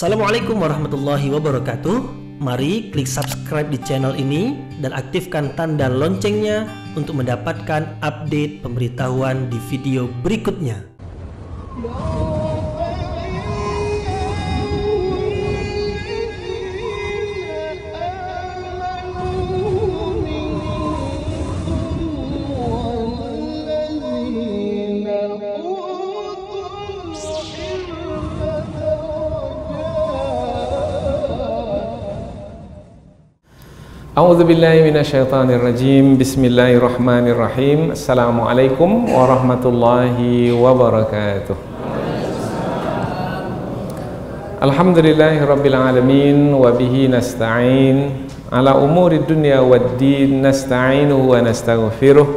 Assalamualaikum warahmatullahi wabarakatuh. Mari klik subscribe di channel ini dan aktifkan tanda loncengnya untuk mendapatkan update pemberitahuan di video berikutnya. A'udzubillahi minasyaitonirrajim. Bismillahirrahmanirrahim. Assalamualaikum warahmatullahi wabarakatuh. Alhamdulillahirabbil alamin wa bihi nasta'in ala umuri dunya waddin, nasta'inuhu wa nastaghfiruh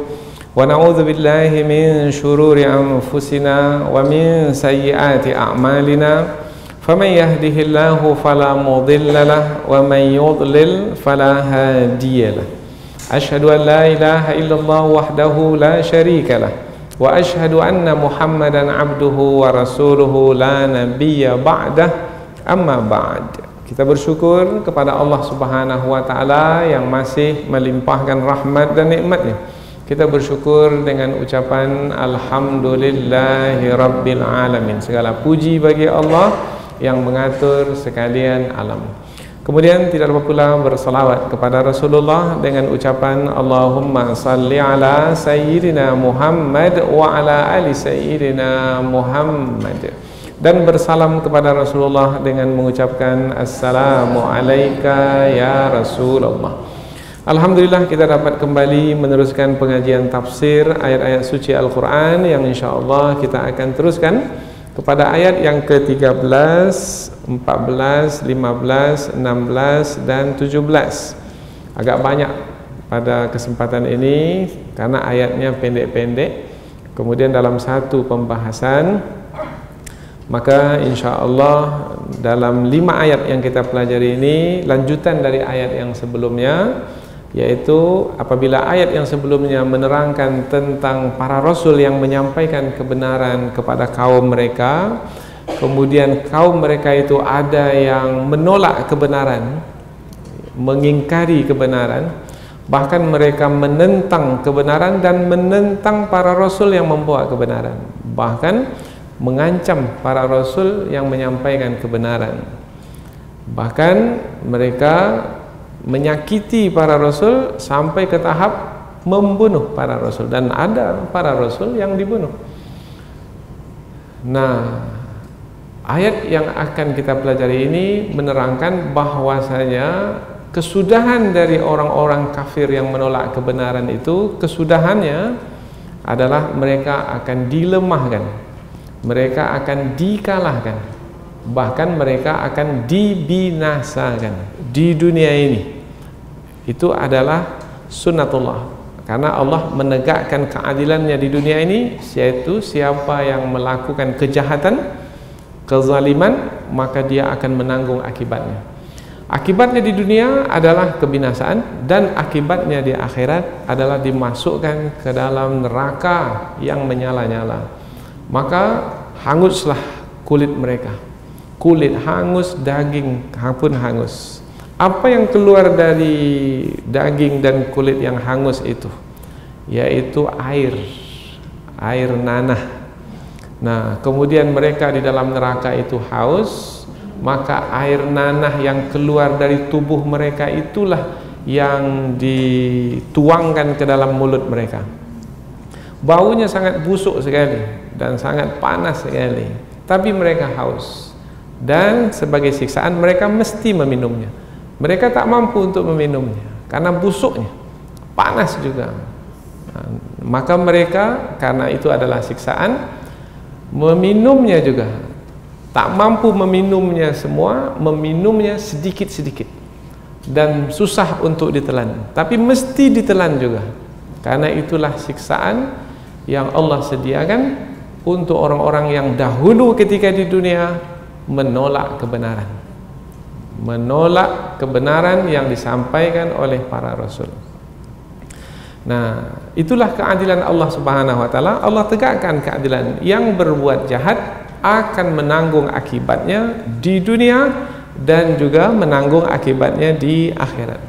wa na'udzu billahi min shururi anfusina wa min sayyiati a'malina. فمن يهده الله فلا مضل له ومن يضلل فلا هادي له أشهد أن لا إله إلا الله وحده لا شريك له وأشهد أن محمدا عبده ورسوله لا نبي بعده أما بعد. Kita bersyukur kepada Allah Subhanahu wa taala yang masih melimpahkan rahmat dan nikmatnya. Kita bersyukur dengan ucapan alhamdulillahi rabbil alamin. Segala puji bagi Allah yang mengatur sekalian alam. Kemudian tidak lupa pula bersalawat kepada Rasulullah dengan ucapan Allahumma salli ala sayyidina Muhammad wa ala ali sayyidina Muhammad, dan bersalam kepada Rasulullah dengan mengucapkan assalamu alayka ya Rasulullah. Alhamdulillah kita dapat kembali meneruskan pengajian tafsir ayat-ayat suci Al-Quran yang insyaAllah kita akan teruskan kepada ayat yang ke-13, 14, 15, 16 dan 17. Agak banyak pada kesempatan ini karena ayatnya pendek-pendek. Kemudian dalam satu pembahasan, maka insya Allah dalam 5 ayat yang kita pelajari ini lanjutan dari ayat yang sebelumnya, yaitu apabila ayat yang sebelumnya menerangkan tentang para rasul yang menyampaikan kebenaran kepada kaum mereka, kemudian kaum mereka itu ada yang menolak kebenaran, mengingkari kebenaran, bahkan mereka menentang kebenaran dan menentang para rasul yang membawa kebenaran, bahkan mengancam para rasul yang menyampaikan kebenaran, bahkan mereka menyakiti para rasul sampai ke tahap membunuh para rasul, dan ada para rasul yang dibunuh. Nah, ayat yang akan kita pelajari ini menerangkan bahwasanya kesudahan dari orang-orang kafir yang menolak kebenaran itu, kesudahannya adalah mereka akan dilemahkan, mereka akan dikalahkan, bahkan mereka akan dibinasakan di dunia ini. Itu adalah sunnatullah, karena Allah menegakkan keadilannya di dunia ini, yaitu siapa yang melakukan kejahatan, kezaliman, maka dia akan menanggung akibatnya. Akibatnya di dunia adalah kebinasaan, dan akibatnya di akhirat adalah dimasukkan ke dalam neraka yang menyala-nyala. Maka hanguslah kulit mereka, kulit hangus, daging pun hangus. Apa yang keluar dari daging dan kulit yang hangus itu? Yaitu air nanah. Nah, kemudian mereka di dalam neraka itu haus, maka air nanah yang keluar dari tubuh mereka itulah yang dituangkan ke dalam mulut mereka. Baunya sangat busuk sekali dan sangat panas sekali, tapi mereka haus, dan sebagai siksaan mereka mesti meminumnya. Mereka tak mampu untuk meminumnya karena busuknya, panas juga. Nah, maka mereka, karena itu adalah siksaan, meminumnya juga tak mampu meminumnya semua, meminumnya sedikit-sedikit, dan susah untuk ditelan, tapi mesti ditelan juga, karena itulah siksaan yang Allah sediakan untuk orang-orang yang dahulu ketika di dunia menolak kebenaran, menolak kebenaran yang disampaikan oleh para rasul. Nah, itulah keadilan Allah Subhanahu wa taala. Allah tegakkan keadilan. Yang berbuat jahat akan menanggung akibatnya di dunia dan juga menanggung akibatnya di akhirat.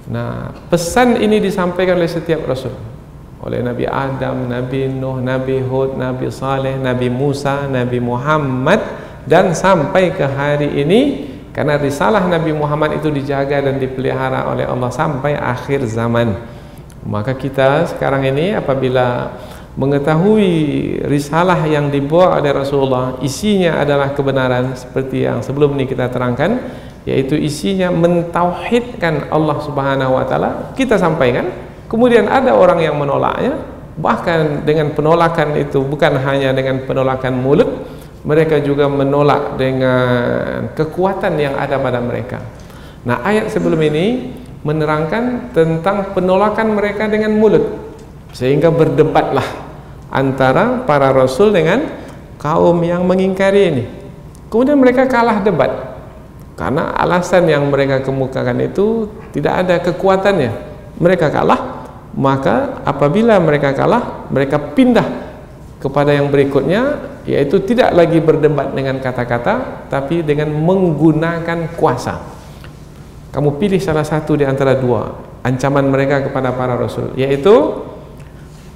Nah, pesan ini disampaikan oleh setiap Rasul, oleh Nabi Adam, Nabi Nuh, Nabi Hud, Nabi Saleh, Nabi Musa, Nabi Muhammad, dan sampai ke hari ini, karena risalah Nabi Muhammad itu dijaga dan dipelihara oleh Allah sampai akhir zaman. Maka kita sekarang ini apabila mengetahui risalah yang dibawa oleh Rasulullah, isinya adalah kebenaran seperti yang sebelum ini kita terangkan, yaitu isinya mentauhidkan Allah Subhanahu wa taala, kita sampaikan. Kemudian ada orang yang menolaknya, bahkan dengan penolakan itu bukan hanya dengan penolakan mulut, mereka juga menolak dengan kekuatan yang ada pada mereka. Nah, ayat sebelum ini menerangkan tentang penolakan mereka dengan mulut, sehingga berdebatlah antara para rasul dengan kaum yang mengingkari ini. Kemudian mereka kalah debat karena alasan yang mereka kemukakan itu tidak ada kekuatannya. Mereka kalah. Maka apabila mereka kalah, mereka pindah kepada yang berikutnya, yaitu tidak lagi berdebat dengan kata-kata, tapi dengan menggunakan kuasa. Kamu pilih salah satu di antara dua ancaman mereka kepada para rasul, yaitu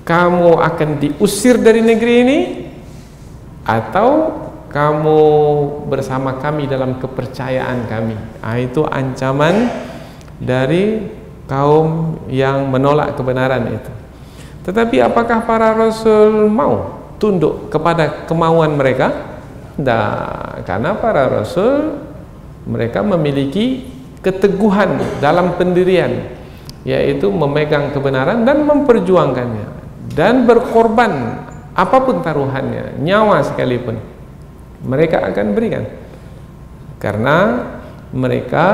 kamu akan diusir dari negeri ini, atau kamu bersama kami dalam kepercayaan kami. Itu ancaman dari kaum yang menolak kebenaran itu. Tetapi apakah para rasul mau tunduk kepada kemauan mereka? Tidak, karena para rasul mereka memiliki keteguhan dalam pendirian, yaitu memegang kebenaran dan memperjuangkannya, dan berkorban apapun taruhannya, nyawa sekalipun mereka akan berikan, karena mereka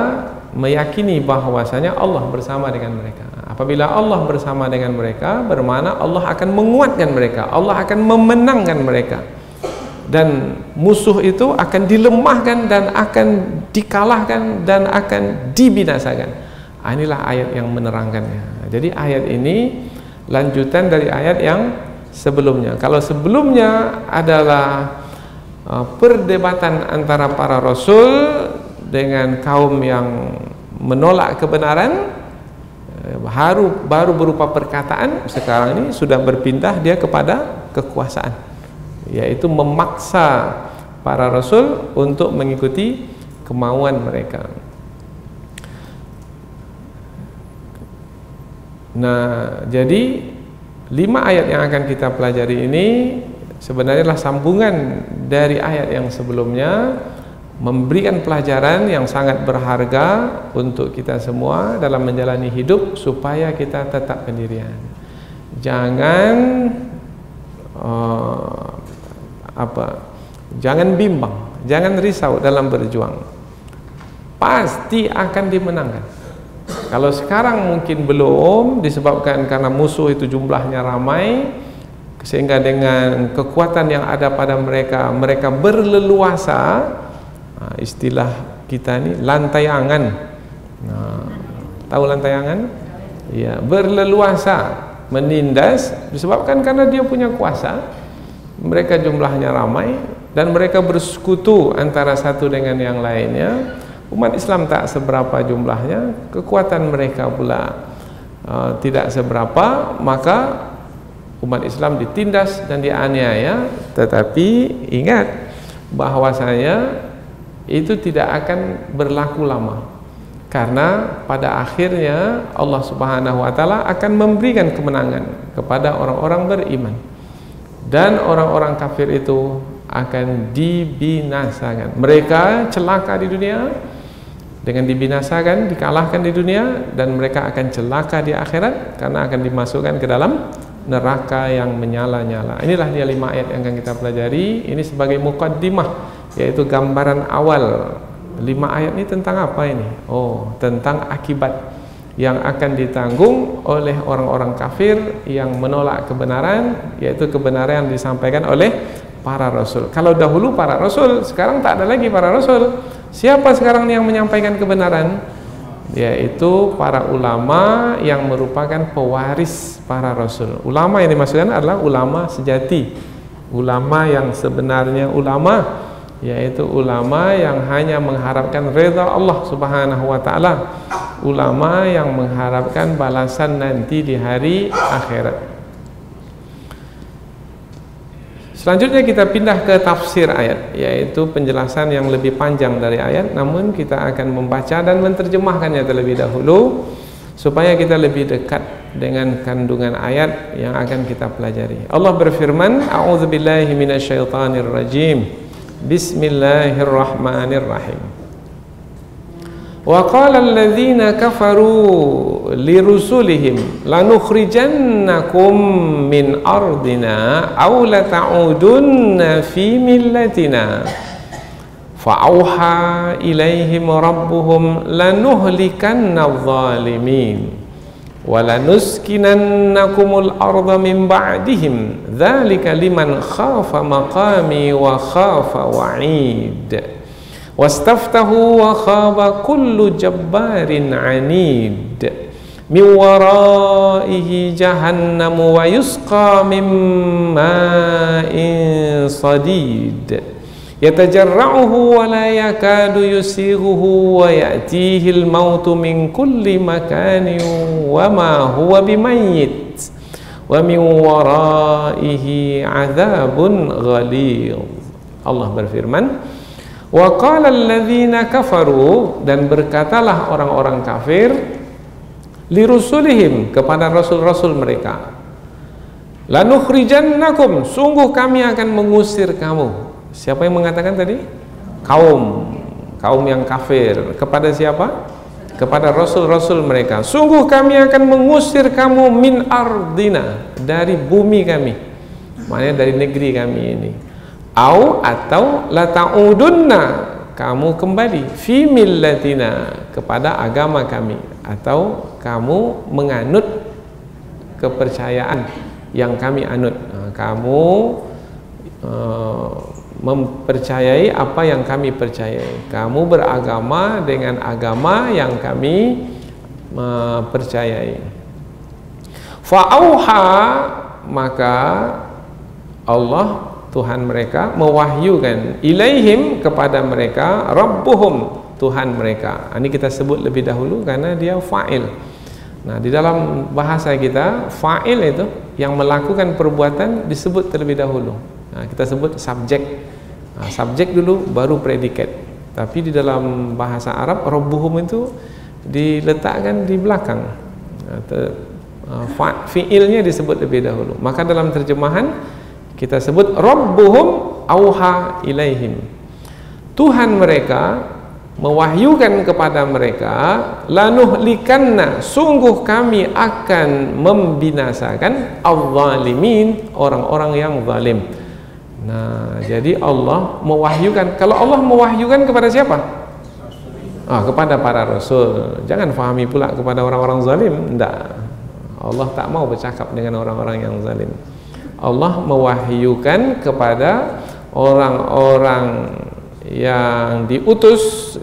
meyakini bahwasanya Allah bersama dengan mereka. Apabila Allah bersama dengan mereka, bermakna Allah akan menguatkan mereka, Allah akan memenangkan mereka, dan musuh itu akan dilemahkan dan akan dikalahkan dan akan dibinasakan. Inilah ayat yang menerangkannya. Jadi ayat ini lanjutan dari ayat yang sebelumnya. Kalau sebelumnya adalah perdebatan antara para rasul dengan kaum yang menolak kebenaran, baru berupa perkataan, sekarang ini sudah berpindah dia kepada kekuasaan, yaitu memaksa para rasul untuk mengikuti kemauan mereka. Nah, jadi 5 ayat yang akan kita pelajari ini sebenarnya adalah sambungan dari ayat yang sebelumnya, memberikan pelajaran yang sangat berharga untuk kita semua dalam menjalani hidup supaya kita tetap pendirian. Jangan jangan bimbang, jangan risau dalam berjuang. Pasti akan dimenangkan. Kalau sekarang mungkin belum, disebabkan karena musuh itu jumlahnya ramai, sehingga dengan kekuatan yang ada pada mereka, mereka berleluasa. Istilah kita ini lantayangan. Tahu lantayangan? Ya, berleluasa menindas disebabkan karena dia punya kuasa. Mereka jumlahnya ramai dan mereka bersekutu antara satu dengan yang lainnya. Umat Islam tak seberapa jumlahnya, kekuatan mereka pula tidak seberapa, maka umat Islam ditindas dan dianiaya. Tetapi ingat bahwasanya itu tidak akan berlaku lama, karena pada akhirnya Allah Subhanahu wa taala akan memberikan kemenangan kepada orang-orang beriman, dan orang-orang kafir itu akan dibinasakan. Mereka celaka di dunia, dengan dibinasakan, dikalahkan di dunia, dan mereka akan celaka di akhirat karena akan dimasukkan ke dalam neraka yang menyala-nyala. Inilah dia 5 ayat yang akan kita pelajari. Ini sebagai muqaddimah, yaitu gambaran awal. 5 ayat ini tentang apa ini? Tentang akibat yang akan ditanggung oleh orang-orang kafir yang menolak kebenaran, yaitu kebenaran yang disampaikan oleh para rasul. Kalau dahulu para rasul, sekarang tak ada lagi para rasul. Siapa sekarang yang menyampaikan kebenaran? Yaitu para ulama yang merupakan pewaris para rasul. Ulama yang dimaksudkan adalah ulama sejati, Ulama yang sebenarnya ulama, yaitu ulama yang hanya mengharapkan redha Allah Subhanahu wa taala, ulama yang mengharapkan balasan nanti di hari akhirat. Selanjutnya kita pindah ke tafsir ayat, yaitu penjelasan yang lebih panjang dari ayat, namun kita akan membaca dan menerjemahkannya terlebih dahulu supaya kita lebih dekat dengan kandungan ayat yang akan kita pelajari. Allah berfirman, A'udzubillahi minasyaitonirrajim. Bismillahirrahmanirrahim. Wa qala alladhina kafaru lirusulihim lanukhrijannakum min ardina aw lata'udunna fi millatina fa'auha ilaihim rabbuhum lanuhlikanna adh-dhalimin wa lanuskinannakumul arda min ba'dihim dzalika liman khafa maqami wa khafa wa'id wastaftahu wa khaba kullu jabbarin anid min waraihi jahannamu wa yusqa min ma'in sadid yatajarra'uhu wa la yakadu yusighuhu wa ya'tihi al-mautu min kulli makanin wa ma huwa bimayyit wa min waraihi 'adzabun ghalidh. Allah berfirman, wa qala alladhina kafaru, dan berkatalah orang-orang kafir, lirusulihim, kepada rasul-rasul mereka, lanukhrijannakum, sungguh kami akan mengusir kamu. Siapa yang mengatakan tadi? Kaum yang kafir. Kepada siapa? Kepada rasul-rasul mereka, sungguh kami akan mengusir kamu min ardina, dari bumi kami, maknanya dari negeri kami ini. Atau lata'udunna, kamu kembali, fi millatina, kepada agama kami, atau kamu menganut kepercayaan yang kami anut. Kamu mempercayai apa yang kami percayai, kamu beragama dengan agama yang kami percayai. Fa'auha, maka Allah Tuhan mereka mewahyukan, ilaihim, kepada mereka, rabbuhum, Tuhan mereka. Ini kita sebut lebih dahulu karena dia fa'il. Nah, di dalam bahasa kita, fa'il itu yang melakukan perbuatan disebut terlebih dahulu. Nah, kita sebut subjek. Nah, subjek dulu baru predikat. Tapi di dalam bahasa Arab, rabbuhum itu diletakkan di belakang. Fi'ilnya disebut lebih dahulu. Maka dalam terjemahan kita sebut rabbuhum auha ilaihim, Tuhan mereka mewahyukan kepada mereka, lanuhlikanna, sungguh kami akan membinasakan adh-dhalimin, orang-orang yang zalim. Nah, jadi Allah mewahyukan. Kalau Allah mewahyukan kepada siapa? Kepada para rasul. Jangan fahami pula kepada orang-orang zalim. Tidak. Allah tak mau bercakap dengan orang-orang yang zalim. Allah mewahyukan kepada orang-orang yang diutus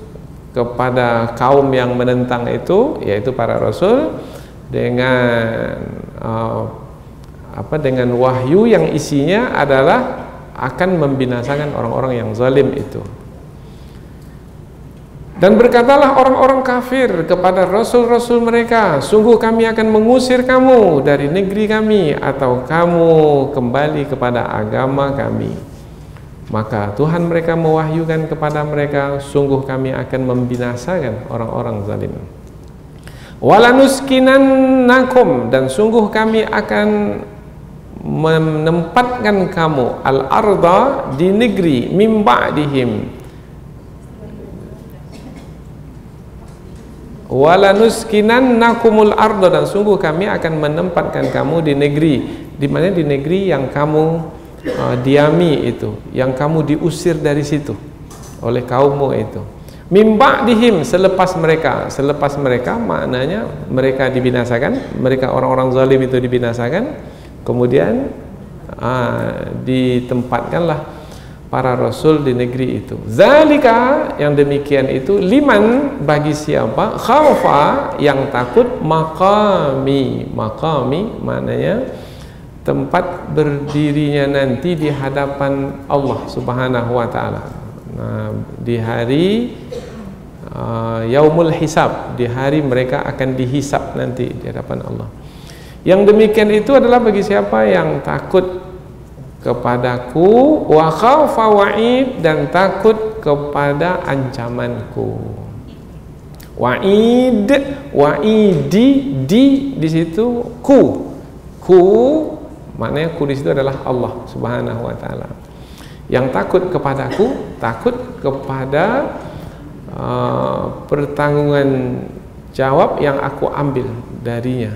kepada kaum yang menentang itu, yaitu para rasul, dengan dengan wahyu yang isinya adalah akan membinasakan orang-orang yang zalim itu. Dan berkatalah orang-orang kafir kepada rasul-rasul mereka, sungguh kami akan mengusir kamu dari negeri kami, atau kamu kembali kepada agama kami. Maka Tuhan mereka mewahyukan kepada mereka, sungguh kami akan membinasakan orang-orang zalim. Walanuskinannakum, dan sungguh kami akan menempatkan kamu al-arda, di negeri, min ba'dihim, walanuskinannakumul arda, dan sungguh kami akan menempatkan kamu di negeri, di mana? Di negeri yang kamu diami itu, yang kamu diusir dari situ oleh kaummu itu. Min ba'dihim, selepas mereka. Selepas mereka maknanya mereka dibinasakan, mereka orang-orang zalim itu dibinasakan, kemudian ditempatkanlah para rasul di negeri itu. Zalika, yang demikian itu, liman, bagi siapa, khafa, yang takut, maqami. Maqami maknanya tempat berdirinya nanti di hadapan Allah Subhanahu wa taala. Nah, di hari yaumul hisab, di hari mereka akan dihisab nanti di hadapan Allah. Yang demikian itu adalah bagi siapa yang takut kepadaku, wa khaufa wa'id, dan takut kepada ancamanku. Wa'id, wa'idi, di situ ku maknanya ku di situ adalah Allah Subhanahu wa taala. Yang takut kepadaku, takut kepada pertanggungan jawab yang aku ambil darinya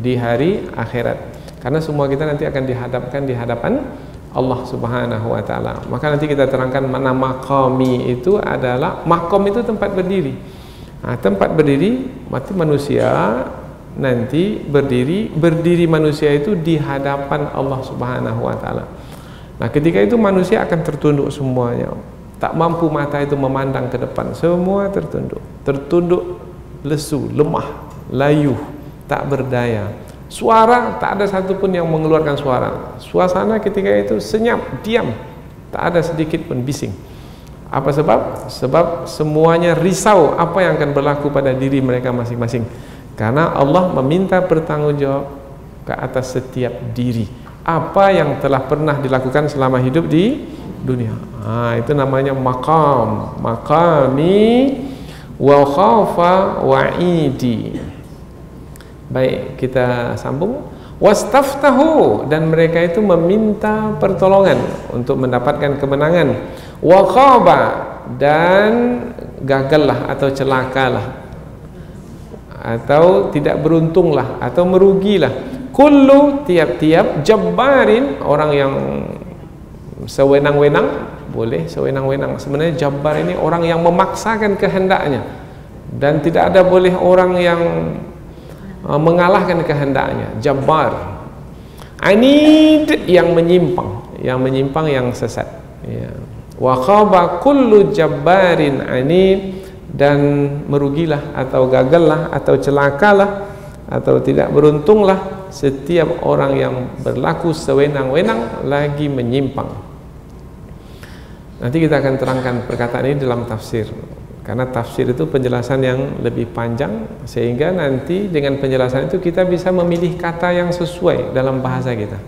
di hari akhirat. Karena semua kita nanti akan dihadapkan di hadapan Allah Subhanahu wa taala. Maka nanti kita terangkan mana maqami itu adalah, maqam itu tempat berdiri. Nah, tempat berdiri berarti manusia nanti berdiri manusia itu di hadapan Allah Subhanahu wa taala. Nah, ketika itu manusia akan tertunduk semuanya. Tak mampu mata itu memandang ke depan. Semua tertunduk lesu, lemah, layu, tak berdaya. Suara tak ada satupun yang mengeluarkan suara. Suasana ketika itu senyap, diam, tak ada sedikit pun bising. Apa sebab? Sebab semuanya risau apa yang akan berlaku pada diri mereka masing-masing. Karena Allah meminta pertanggungjawab ke atas setiap diri. Apa yang telah pernah dilakukan selama hidup di dunia. Itu namanya maqam, maqami wa khaufa wa'idi. Baik, kita sambung. Wastaftahu, dan mereka itu meminta pertolongan untuk mendapatkan kemenangan. Wa khaba, dan gagallah atau celakalah, atau tidak beruntunglah, atau merugilah. Kullu, tiap-tiap, jabbarin, orang yang sewenang-wenang. Boleh sewenang-wenang. Sebenarnya jabbar ini orang yang memaksakan kehendaknya, dan tidak ada boleh orang yang mengalahkan kehendaknya. Jabbar. Anid, yang menyimpang, yang sesat, ya. Wa khaba kullu jabbarin anid, dan merugilah atau gagallah atau celakalah atau tidak beruntunglah setiap orang yang berlaku sewenang-wenang lagi menyimpang. Nanti kita akan terangkan perkataan ini dalam tafsir, karena tafsir itu penjelasan yang lebih panjang, sehingga nanti dengan penjelasan itu kita bisa memilih kata yang sesuai dalam bahasa kita.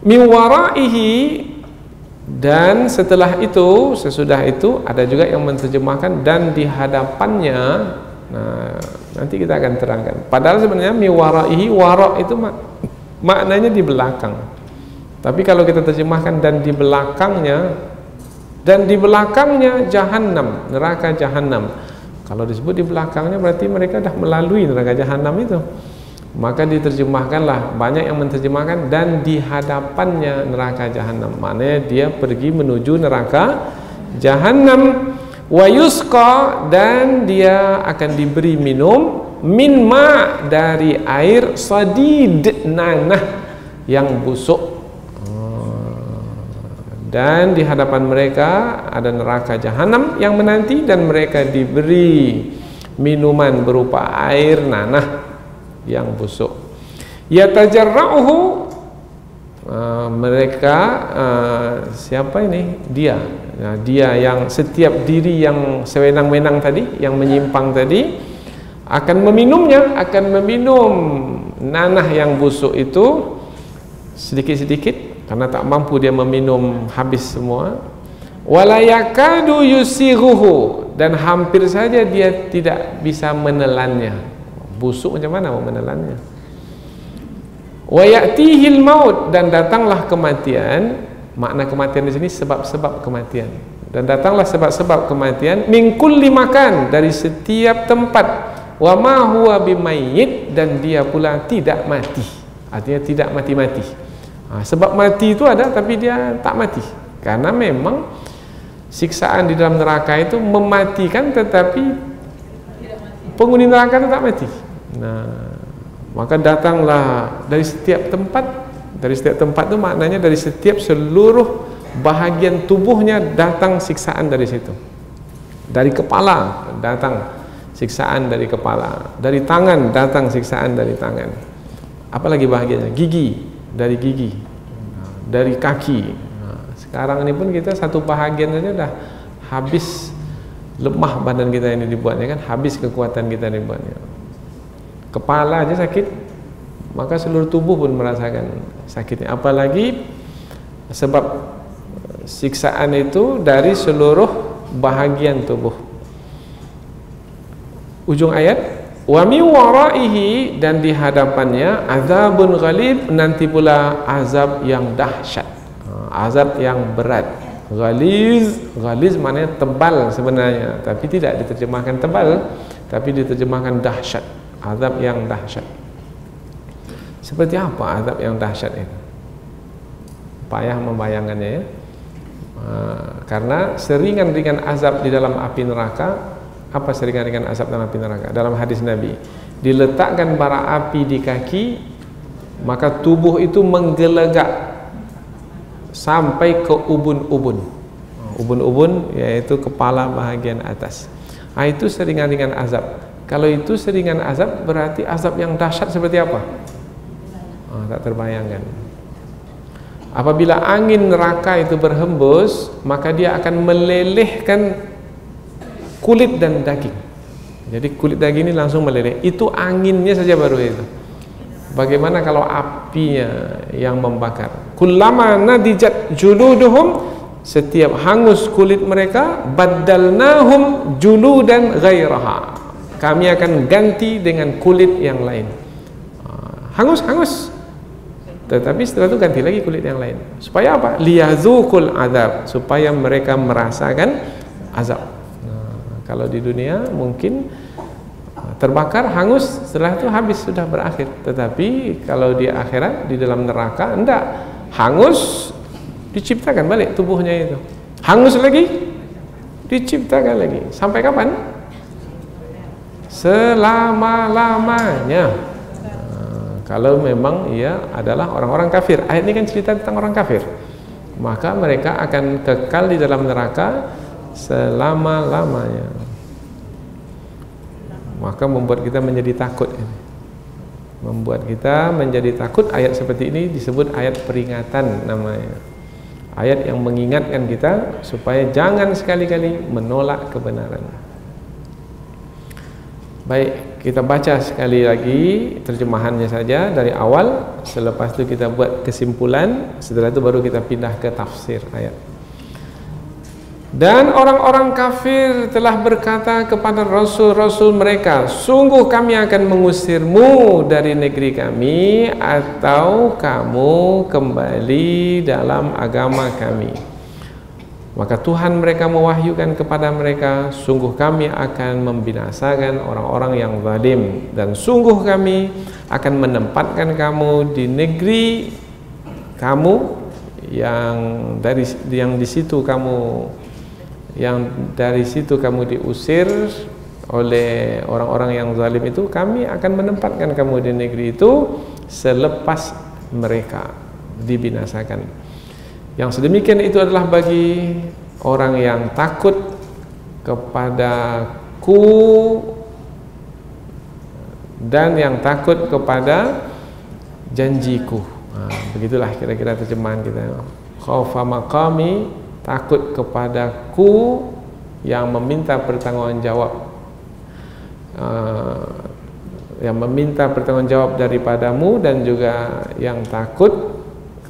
Min waraihi, dan setelah itu, sesudah itu, ada juga yang menerjemahkan dan di hadapannya. Nah, nanti kita akan terangkan. Padahal sebenarnya mi waraihi, wara itu maknanya di belakang. Tapi kalau kita terjemahkan dan di belakangnya Jahannam, neraka Jahannam. Kalau disebut di belakangnya berarti mereka dah melalui neraka Jahannam itu. Maka diterjemahkanlah, banyak yang menerjemahkan dan di hadapannya neraka Jahannam. Maknanya dia pergi menuju neraka Jahannam. Wa yusqa, dan dia akan diberi minum min ma, dari air sadid, nanah yang busuk. Dan di hadapan mereka ada neraka Jahannam yang menanti, dan mereka diberi minuman berupa air nanah yang busuk. Yatajarra'uhu, mereka siapa ini? Dia. Nah, dia yang setiap diri yang sewenang-wenang tadi, yang menyimpang tadi, akan meminumnya, akan meminum nanah yang busuk itu sedikit-sedikit, karena tak mampu dia meminum habis semua. Wala yakadu yusighuhu, dan hampir saja dia tidak bisa menelannya. Busuk macam mana mau menelannya? Wa ya'tihil maut, dan datanglah kematian. Makna kematian di sini sebab-sebab kematian. Dan datanglah sebab-sebab kematian min kulli makan, dari setiap tempat. Wa ma huwa bimayyit, dan dia pula tidak mati. Artinya tidak mati-mati. Sebab mati itu ada, tapi dia tak mati. Karena memang siksaan di dalam neraka itu mematikan, tetapi penghuni neraka itu tak mati. Nah, maka datanglah dari setiap tempat. Dari setiap tempat itu maknanya dari setiap seluruh bahagian tubuhnya datang siksaan dari situ. Dari kepala datang siksaan dari kepala, dari tangan datang siksaan dari tangan. Apalagi bahagiannya? Gigi, dari gigi, dari kaki. Sekarang ini pun kita satu bahagian saja dah habis, lemah badan kita ini dibuatnya kan, habis kekuatan kita dibuatnya. Kepala aja sakit, maka seluruh tubuh pun merasakan sakitnya. Apalagi sebab siksaan itu dari seluruh bahagian tubuh. Ujung ayat, wa min waraihi, dan di hadapannya azabun ghalib, nanti pula azab yang dahsyat, azab yang berat. Ghaliz maknanya tebal sebenarnya, tapi tidak diterjemahkan tebal, tapi diterjemahkan dahsyat, azab yang dahsyat. Seperti apa azab yang dahsyat itu? Payah membayangkannya ya. Karena seringan-ringan azab di dalam api neraka. Apa seringan-ringan azab dalam api neraka? Dalam hadis Nabi, diletakkan bara api di kaki, maka tubuh itu menggelegak sampai ke ubun-ubun. Ubun-ubun yaitu kepala bahagian atas. Itu seringan-ringan azab. Kalau itu seringan azab, berarti azab yang dahsyat seperti apa? Tak terbayangkan. Apabila angin neraka itu berhembus, maka dia akan melelehkan kulit dan daging. Jadi kulit daging ini langsung meleleh. Itu anginnya saja baru itu. Bagaimana kalau apinya yang membakar? Kullama nadijat juluduhum, setiap hangus kulit mereka, baddalnahum juludan ghairaha, kami akan ganti dengan kulit yang lain. Hangus, tetapi setelah itu ganti lagi kulit yang lain. Supaya apa? Liyazukul azab, supaya mereka merasakan azab. Kalau di dunia mungkin terbakar, hangus, setelah itu habis, sudah berakhir. Tetapi kalau di akhirat, di dalam neraka, enggak, hangus, diciptakan balik tubuhnya itu, hangus lagi, diciptakan lagi. Sampai kapan? Selama-lamanya. Kalau memang ia adalah orang-orang kafir. Ayat ini kan cerita tentang orang kafir, maka mereka akan kekal di dalam neraka selama-lamanya. Maka membuat kita menjadi takut. Membuat kita menjadi takut. Ayat seperti ini disebut ayat peringatan namanya. Ayat yang mengingatkan kita supaya jangan sekali-kali menolak kebenaran. Baik, kita baca sekali lagi terjemahannya saja dari awal. Selepas itu kita buat kesimpulan. Setelah itu baru kita pindah ke tafsir ayat. Dan orang-orang kafir telah berkata kepada rasul-rasul mereka, sungguh kami akan mengusirmu dari negeri kami, atau kamu kembali dalam agama kami. Maka Tuhan mereka mewahyukan kepada mereka, sungguh kami akan membinasakan orang-orang yang zalim, dan sungguh kami akan menempatkan kamu di negeri kamu yang dari situ kamu diusir oleh orang-orang yang zalim itu. Kami akan menempatkan kamu di negeri itu selepas mereka dibinasakan. Yang sedemikian itu adalah bagi orang yang takut kepadaku dan yang takut kepada janjiku. Begitulah kira-kira terjemahan kita. Khaufa maqami, takut kepadaku yang meminta pertanggungjawab, yang meminta pertanggungjawab daripadamu, dan juga yang takut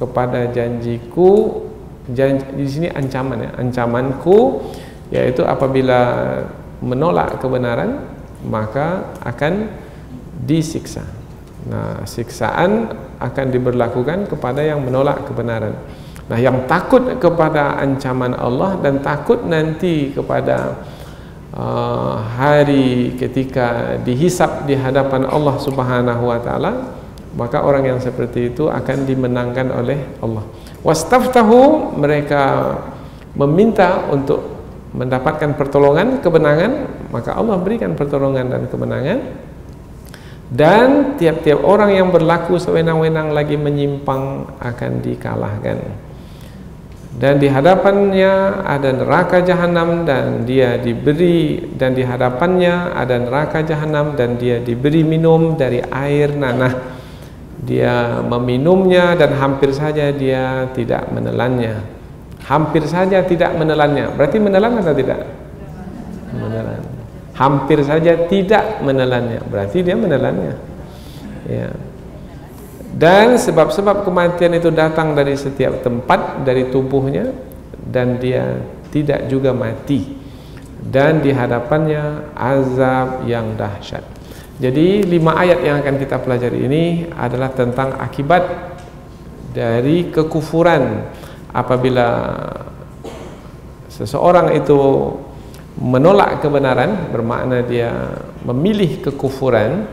kepada janjiku. Janji di sini ancaman ya, ancamanku, yaitu apabila menolak kebenaran maka akan disiksa. Nah, siksaan akan diberlakukan kepada yang menolak kebenaran. Nah, yang takut kepada ancaman Allah dan takut nanti kepada hari ketika dihisab di hadapan Allah Subhanahu wa taala, maka orang yang seperti itu akan dimenangkan oleh Allah. Wastaftahu, mereka meminta untuk mendapatkan pertolongan, kemenangan, maka Allah berikan pertolongan dan kemenangan. Dan tiap-tiap orang yang berlaku sewenang-wenang lagi menyimpang akan dikalahkan. Dan di hadapannya ada neraka jahanam, dan dia diberi, dan di hadapannya ada neraka jahanam, dan dia diberi minum dari air nanah dia meminumnya dan hampir saja dia tidak menelannya. Hampir saja tidak menelannya. Berarti menelan atau tidak? Menelan. Hampir saja tidak menelannya. Berarti dia menelannya. Ya. Dan sebab-sebab kematian itu datang dari setiap tempat dari tubuhnya, dan dia tidak juga mati, dan di hadapannya azab yang dahsyat. Jadi 5 ayat yang akan kita pelajari ini adalah tentang akibat dari kekufuran. Apabila seseorang itu menolak kebenaran, bermakna dia memilih kekufuran.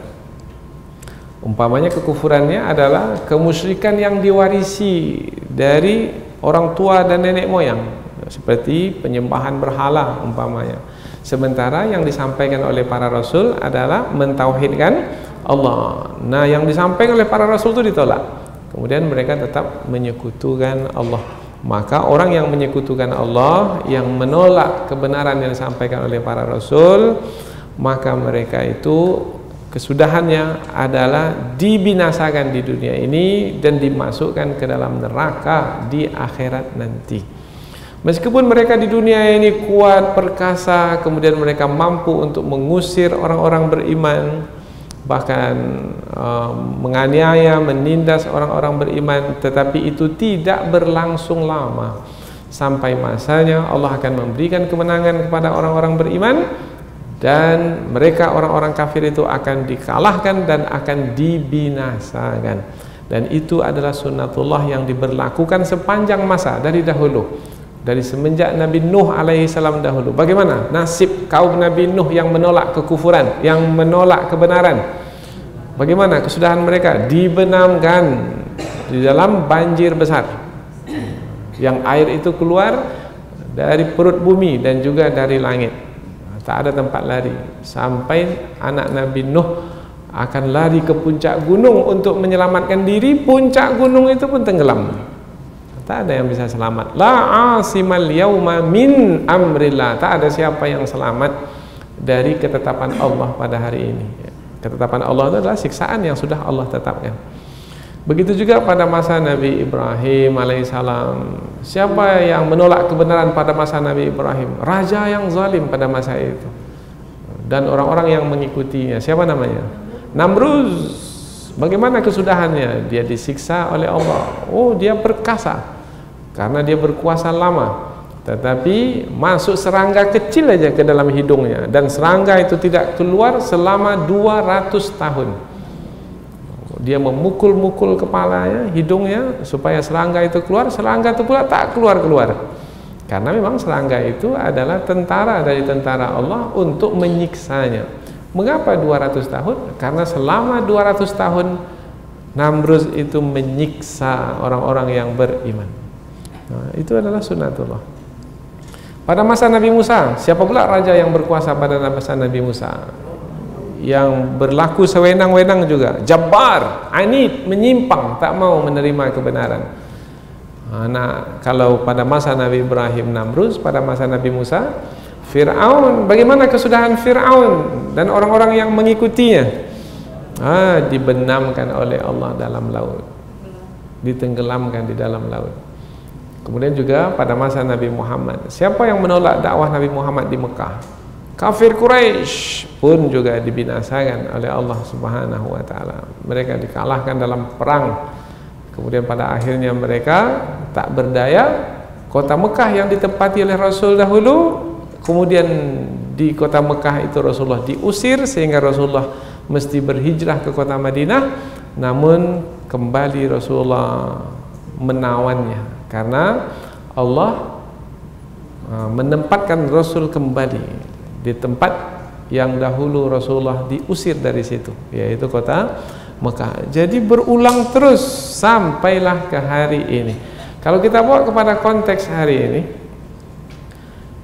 Umpamanya kekufurannya adalah kemusyrikan yang diwarisi dari orang tua dan nenek moyang, seperti penyembahan berhala umpamanya. Sementara yang disampaikan oleh para rasul adalah mentauhidkan Allah. Nah, yang disampaikan oleh para rasul itu ditolak. Kemudian mereka tetap menyekutukan Allah. Maka orang yang menyekutukan Allah, yang menolak kebenaran yang disampaikan oleh para rasul, maka mereka itu kesudahannya adalah dibinasakan di dunia ini dan dimasukkan ke dalam neraka di akhirat nanti. Meskipun mereka di dunia ini kuat, perkasa, kemudian mereka mampu untuk mengusir orang-orang beriman, bahkan menganiaya, menindas orang-orang beriman, tetapi itu tidak berlangsung lama. Sampai masanya Allah akan memberikan kemenangan kepada orang-orang beriman, dan mereka orang-orang kafir itu akan dikalahkan dan akan dibinasakan. Dan itu adalah sunnatullah yang diberlakukan sepanjang masa dari dahulu. Dari semenjak Nabi Nuh alaihi salam dahulu. Bagaimana nasib kaum Nabi Nuh yang menolak kekufuran, yang menolak kebenaran? Bagaimana kesudahan mereka? Dibenamkan di dalam banjir besar, yang air itu keluar dari perut bumi dan juga dari langit. Tak ada tempat lari. Sampai anak Nabi Nuh akan lari ke puncak gunung untuk menyelamatkan diri, puncak gunung itu pun tenggelam. Tak ada yang bisa selamat. La asimal yauma min amrillah. Tak ada siapa yang selamat dari ketetapan Allah pada hari ini. Ketetapan Allah itu adalah siksaan yang sudah Allah tetapkan. Begitu juga pada masa Nabi Ibrahim alaihissalam. Siapa yang menolak kebenaran pada masa Nabi Ibrahim? Raja yang zalim pada masa itu. Dan orang-orang yang mengikutinya. Siapa namanya? Namruz. Bagaimana kesudahannya? Dia disiksa oleh Allah. Oh, dia perkasa karena dia berkuasa lama, tetapi masuk serangga kecil aja ke dalam hidungnya, dan serangga itu tidak keluar selama 200 tahun. Dia memukul-mukul kepalanya, hidungnya, supaya serangga itu keluar. Serangga itu pula tak keluar-keluar, karena memang serangga itu adalah tentara dari tentara Allah untuk menyiksanya. Mengapa 200 tahun? Karena selama 200 tahun Namruz itu menyiksa orang-orang yang beriman. Nah, itu adalah sunnatullah. Pada masa Nabi Musa, siapa pula raja yang berkuasa pada masa Nabi Musa? Yang berlaku sewenang-wenang juga, Jabbar, anid, menyimpang, tak mau menerima kebenaran. Nah, kalau pada masa Nabi Ibrahim Namruz, pada masa Nabi Musa Fir'aun, bagaimana kesudahan Fir'aun dan orang-orang yang mengikutinya? Dibenamkan oleh Allah dalam laut, ditenggelamkan di dalam laut. Kemudian juga pada masa Nabi Muhammad, siapa yang menolak dakwah Nabi Muhammad di Mekah? Kafir Quraisy pun juga dibinasakan oleh Allah Subhanahu wa taala. Mereka dikalahkan dalam perang. Kemudian pada akhirnya mereka tak berdaya. Kota Mekah yang ditempati oleh Rasul dahulu, kemudian di kota Mekah itu Rasulullah diusir, sehingga Rasulullah mesti berhijrah ke kota Madinah. Namun kembali Rasulullah menawannya, karena Allah menempatkan Rasul kembali di tempat yang dahulu Rasulullah diusir dari situ, yaitu kota Mekah. Jadi berulang terus sampailah ke hari ini. Kalau kita bawa kepada konteks hari ini,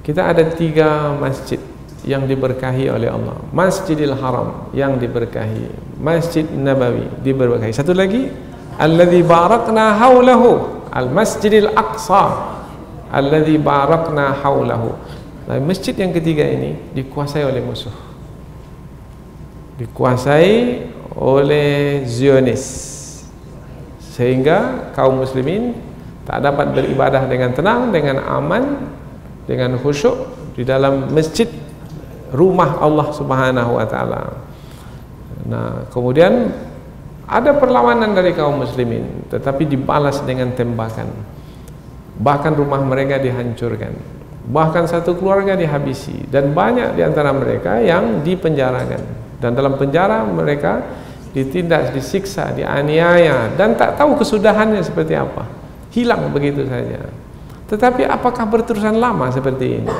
kita ada 3 masjid yang diberkahi oleh Allah. Masjidil Haram yang diberkahi, Masjid Nabawi diberkahi. Satu lagi, alladzi barakna haulahu, Al-Masjidil Aqsa alladzi barakna haulahu. Nah, masjid yang ketiga ini dikuasai oleh musuh, dikuasai oleh Zionis. sehingga kaum muslimin tak dapat beribadah dengan tenang, dengan aman, dengan khusyuk di dalam masjid rumah Allah Subhanahu wa taala. Nah, kemudian ada perlawanan dari kaum muslimin, tetapi dibalas dengan tembakan. Bahkan rumah mereka dihancurkan, bahkan satu keluarga dihabisi, dan banyak di antara mereka yang dipenjarakan. Dan dalam penjara mereka ditindas, disiksa, dianiaya, dan tak tahu kesudahannya seperti apa. Hilang begitu saja. Tetapi apakah berterusan lama seperti ini?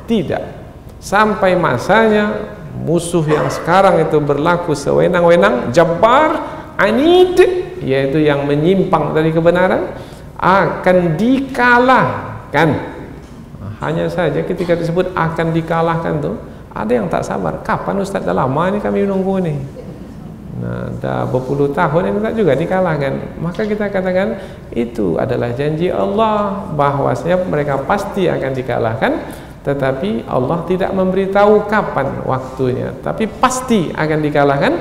Tidak. Sampai masanya musuh yang sekarang itu berlaku sewenang-wenang, jabbar, anid, yaitu yang menyimpang dari kebenaran, akan dikalahkan. Hanya saja ketika disebut akan dikalahkan tuh, ada yang tak sabar. Kapan Ustaz? Dah lama ini kami nunggu nih. Nah, dah berpuluh tahun ini tak juga dikalahkan. Maka kita katakan itu adalah janji Allah bahwasanya mereka pasti akan dikalahkan, tetapi Allah tidak memberitahu kapan waktunya, tapi pasti akan dikalahkan,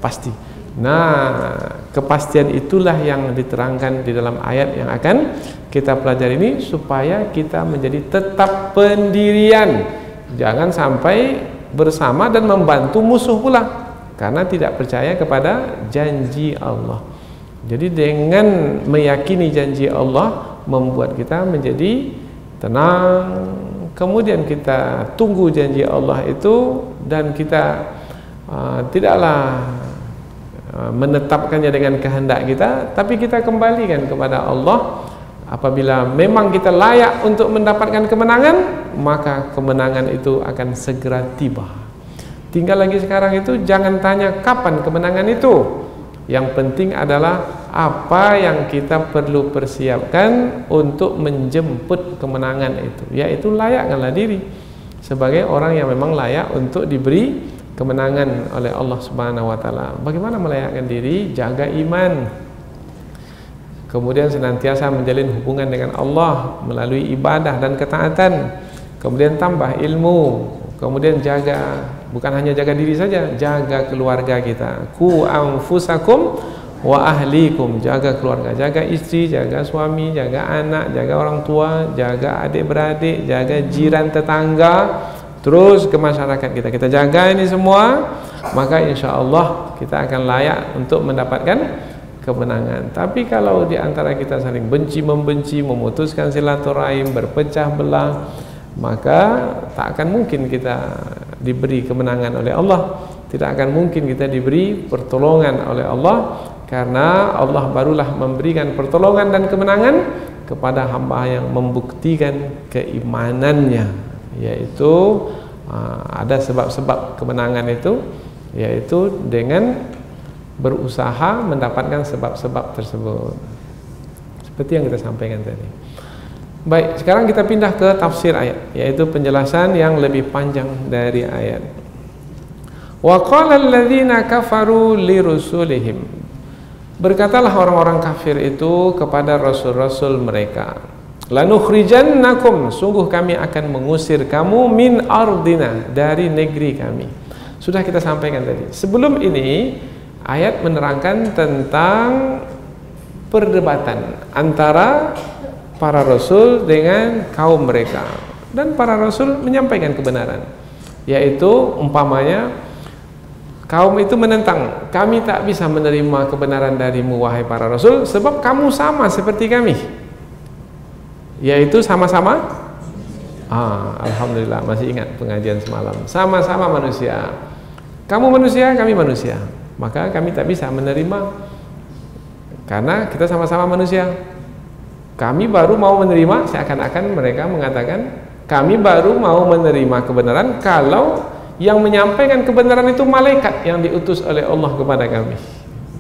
pasti. Nah, kepastian itulah yang diterangkan di dalam ayat yang akan kita pelajari ini, supaya kita menjadi tetap pendirian, jangan sampai bersama dan membantu musuh pula karena tidak percaya kepada janji Allah. Jadi dengan meyakini janji Allah membuat kita menjadi tenang, kemudian kita tunggu janji Allah itu, dan kita tidaklah menetapkannya dengan kehendak kita, tapi kita kembalikan kepada Allah. Apabila memang kita layak untuk mendapatkan kemenangan, maka kemenangan itu akan segera tiba. Tinggal lagi sekarang itu jangan tanya kapan kemenangan itu. Yang penting adalah apa yang kita perlu persiapkan untuk menjemput kemenangan itu, yaitu layakkanlah diri sebagai orang yang memang layak untuk diberi kemenangan oleh Allah Subhanahu wa taala. Bagaimana melayakkan diri? Jaga iman, kemudian senantiasa menjalin hubungan dengan Allah melalui ibadah dan ketaatan, kemudian tambah ilmu, kemudian jaga, bukan hanya jaga diri saja, jaga keluarga kita. Ku anfusakum wa ahlikum, jaga keluarga, jaga istri, jaga suami, jaga anak, jaga orang tua, jaga adik-beradik, jaga jiran tetangga, terus ke masyarakat kita. Kita jaga ini semua, maka insya Allah kita akan layak untuk mendapatkan kemenangan. Tapi kalau di antara kita saling benci membenci, memutuskan silaturahim, berpecah belah, maka tak akan mungkin kita diberi kemenangan oleh Allah, tidak akan mungkin kita diberi pertolongan oleh Allah, karena Allah barulah memberikan pertolongan dan kemenangan kepada hamba yang membuktikan keimanannya, yaitu ada sebab-sebab kemenangan itu, yaitu dengan berusaha mendapatkan sebab-sebab tersebut, seperti yang kita sampaikan tadi. Baik, sekarang kita pindah ke tafsir ayat, yaitu penjelasan yang lebih panjang dari ayat. Wa qala alladziina kafaru lirusulihim, berkatalah orang-orang kafir itu kepada rasul-rasul mereka, lanukhrijannakum, sungguh kami akan mengusir kamu, min ardina, dari negeri kami. Sudah kita sampaikan tadi. Sebelum ini ayat menerangkan tentang perdebatan antara para rasul dengan kaum mereka, dan para rasul menyampaikan kebenaran, yaitu umpamanya kaum itu menentang, kami tak bisa menerima kebenaran darimu wahai para rasul, sebab kamu sama seperti kami, yaitu sama-sama alhamdulillah masih ingat pengajian semalam, sama-sama manusia, kamu manusia, kami manusia, maka kami tak bisa menerima karena kita sama-sama manusia. Kami baru mau menerima, seakan-akan mereka mengatakan kami baru mau menerima kebenaran kalau yang menyampaikan kebenaran itu malaikat yang diutus oleh Allah kepada kami.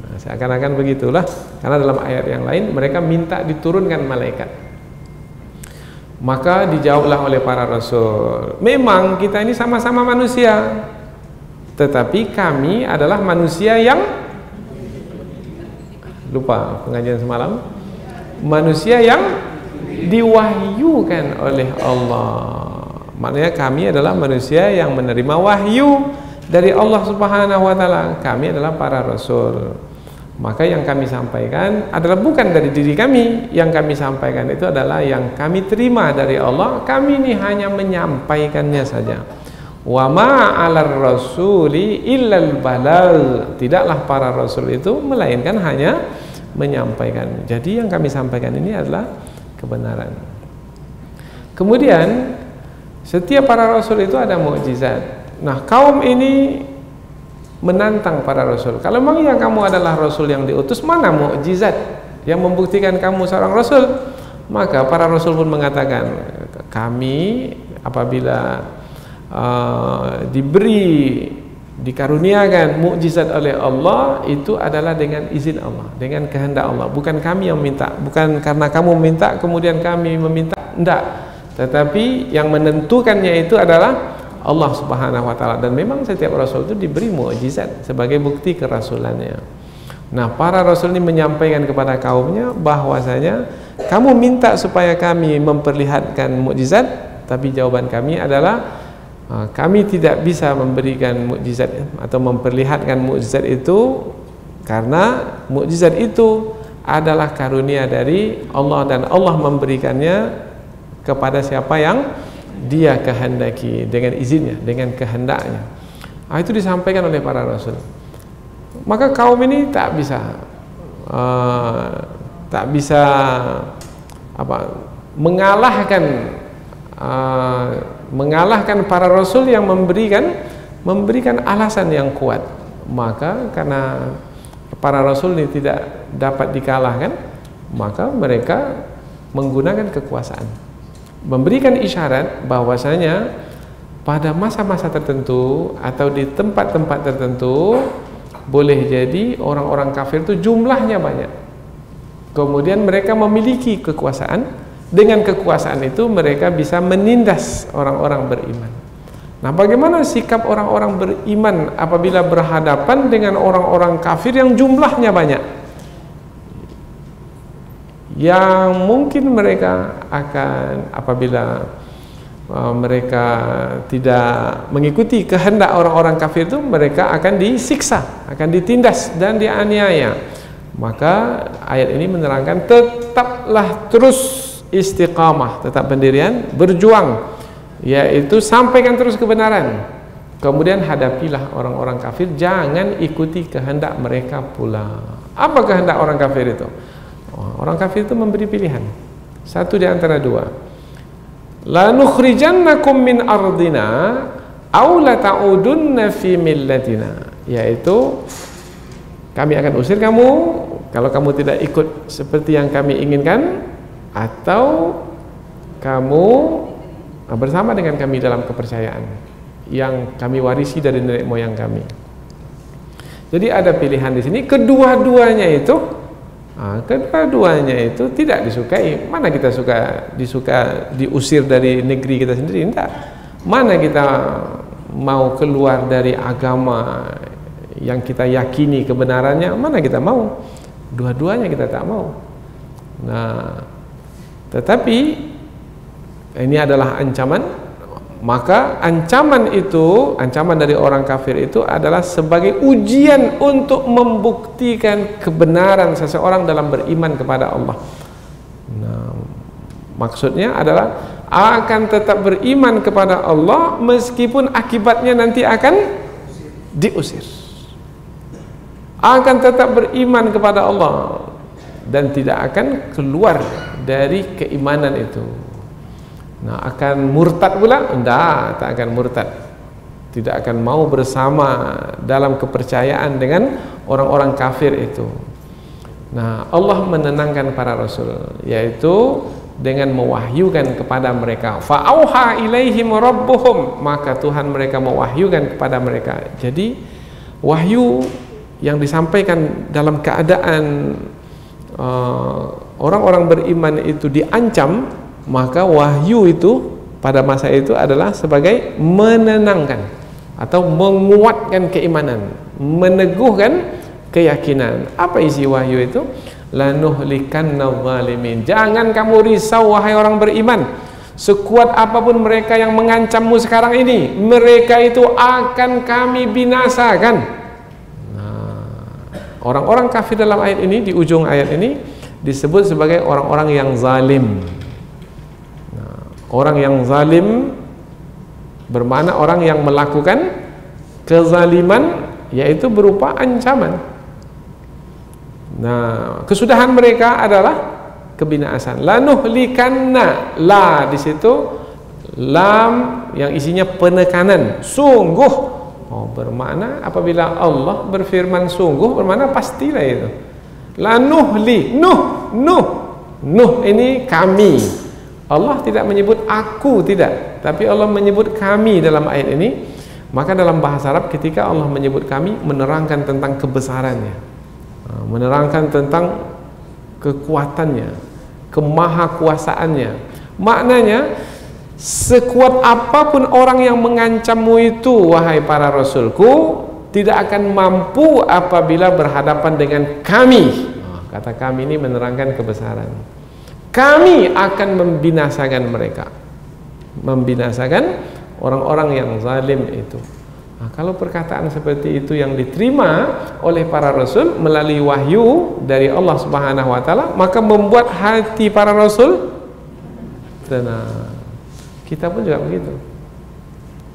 Nah, seakan-akan begitulah, karena dalam ayat yang lain mereka minta diturunkan malaikat. Maka dijawablah oleh para rasul, memang kita ini sama-sama manusia, tetapi kami adalah manusia yang lupa pengajian semalam, manusia yang diwahyukan oleh Allah. Maknanya kami adalah manusia yang menerima wahyu dari Allah Subhanahu wa taala. Kami adalah para rasul. Maka yang kami sampaikan adalah bukan dari diri kami. Yang kami sampaikan itu adalah yang kami terima dari Allah. Kami ini hanya menyampaikannya saja. Wa ma 'alar rasuli illal balagh. Tidaklah para rasul itu melainkan hanya menyampaikan. Jadi yang kami sampaikan ini adalah kebenaran. Kemudian setiap para rasul itu ada mukjizat. Nah, kaum ini menantang para rasul. Kalau memang yang kamu adalah rasul yang diutus, mana mukjizat yang membuktikan kamu seorang rasul? Maka para rasul pun mengatakan, kami apabila dikaruniakan mukjizat oleh Allah, itu adalah dengan izin Allah, dengan kehendak Allah. Bukan kami yang minta, bukan karena kamu minta kemudian kami meminta, enggak. Tetapi yang menentukannya itu adalah Allah Subhanahu wa taala, dan memang setiap rasul itu diberi mukjizat sebagai bukti kerasulannya. Nah, para rasul ini menyampaikan kepada kaumnya bahwasanya kamu minta supaya kami memperlihatkan mukjizat, tapi jawaban kami adalah kami tidak bisa memberikan mukjizat atau memperlihatkan mukjizat itu karena mukjizat itu adalah karunia dari Allah, dan Allah memberikannya kepada siapa yang Dia kehendaki dengan izinnya, dengan kehendaknya. Itu disampaikan oleh para rasul. Maka kaum ini tak bisa mengalahkan para rasul yang memberikan alasan yang kuat. Maka karena para rasul ini tidak dapat dikalahkan, maka mereka menggunakan kekuasaan, memberikan isyarat bahwasanya pada masa-masa tertentu atau di tempat-tempat tertentu boleh jadi orang-orang kafir itu jumlahnya banyak, kemudian mereka memiliki kekuasaan. Dengan kekuasaan itu mereka bisa menindas orang-orang beriman. Nah, bagaimana sikap orang-orang beriman apabila berhadapan dengan orang-orang kafir yang jumlahnya banyak, yang mungkin mereka akan, apabila mereka tidak mengikuti kehendak orang-orang kafir itu, mereka akan disiksa, akan ditindas dan dianiaya. Maka ayat ini menerangkan tetaplah terus istiqamah, tetap pendirian, berjuang, yaitu sampaikan terus kebenaran. Kemudian hadapilah orang-orang kafir, jangan ikuti kehendak mereka pula. Apa kehendak orang kafir itu? Orang kafir itu memberi pilihan, satu di antara dua. La nukhrijannakum min ardina aw la ta'udunna fi millatina, yaitu kami akan usir kamu kalau kamu tidak ikut seperti yang kami inginkan, atau kamu bersama dengan kami dalam kepercayaan yang kami warisi dari nenek moyang kami. Jadi ada pilihan di sini. Kedua-duanya itu tidak disukai. Mana kita diusir dari negeri kita sendiri? Tidak. Mana kita mau keluar dari agama yang kita yakini kebenarannya? Mana kita mau? Dua-duanya kita tak mau. Nah, tetapi ini adalah ancaman. Maka ancaman dari orang kafir itu adalah sebagai ujian untuk membuktikan kebenaran seseorang dalam beriman kepada Allah. Nah, maksudnya adalah akan tetap beriman kepada Allah meskipun akibatnya nanti akan diusir. Akan tetap beriman kepada Allah dan tidak akan keluar dari keimanan itu. Nah, akan murtad pula? Tidak, tak akan murtad. Tidak akan mau bersama dalam kepercayaan dengan orang-orang kafir itu. Nah, Allah menenangkan para rasul, yaitu dengan mewahyukan kepada mereka. Fa'auha ilaihim rabbuhum, maka Tuhan mereka mewahyukan kepada mereka. Jadi wahyu yang disampaikan dalam keadaan orang-orang beriman itu diancam, maka wahyu itu pada masa itu adalah sebagai menenangkan atau menguatkan keimanan, meneguhkan keyakinan. Apa isi wahyu itu? Lanuhlikanna zalimin. Jangan kamu risau wahai orang beriman, sekuat apapun mereka yang mengancammu sekarang ini, mereka itu akan kami binasakan. orang-orang kafir dalam ayat ini, di ujung ayat ini disebut sebagai orang-orang yang zalim. Nah, orang yang zalim bermakna orang yang melakukan kezaliman, yaitu berupa ancaman. Nah, kesudahan mereka adalah kebinasaan. La nuhlikanna, la di situ lam yang isinya penekanan, sungguh. Oh, bermakna apabila Allah berfirman sungguh, bermakna pastilah itu. La nuhli, nuh ini kami. Allah tidak menyebut aku, tidak, tapi Allah menyebut kami dalam ayat ini. Maka dalam bahasa Arab ketika Allah menyebut kami, menerangkan tentang kebesarannya, menerangkan tentang kekuatannya, kemahakuasaannya. Maknanya, sekuat apapun orang yang mengancammu itu, wahai para rasulku, tidak akan mampu apabila berhadapan dengan kami. Kata kami ini menerangkan kebesaran. Kami akan membinasakan mereka, membinasakan orang-orang yang zalim itu. Nah, kalau perkataan seperti itu yang diterima oleh para rasul melalui wahyu dari Allah Subhanahu wa taala, maka membuat hati para rasul tenang. Kita pun juga begitu.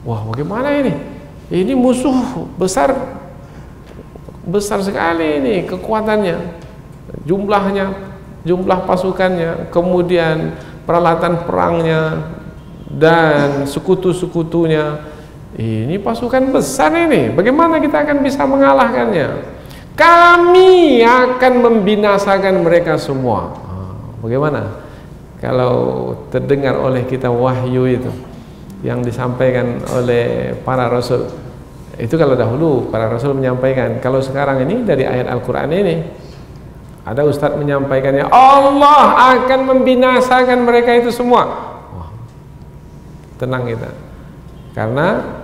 Wah, bagaimana ini? Ini musuh besar sekali ini kekuatannya, jumlahnya, jumlah pasukannya, kemudian peralatan perangnya dan sekutu-sekutunya. Ini pasukan besar ini, bagaimana kita akan bisa mengalahkannya? Kami akan membinasakan mereka semua. Bagaimana kalau terdengar oleh kita wahyu itu yang disampaikan oleh para rasul? Itu kalau dahulu para rasul menyampaikan. Kalau sekarang ini dari ayat Al-Quran ini, ada ustadz menyampaikannya, Allah akan membinasakan mereka itu semua. Wah, tenang kita, karena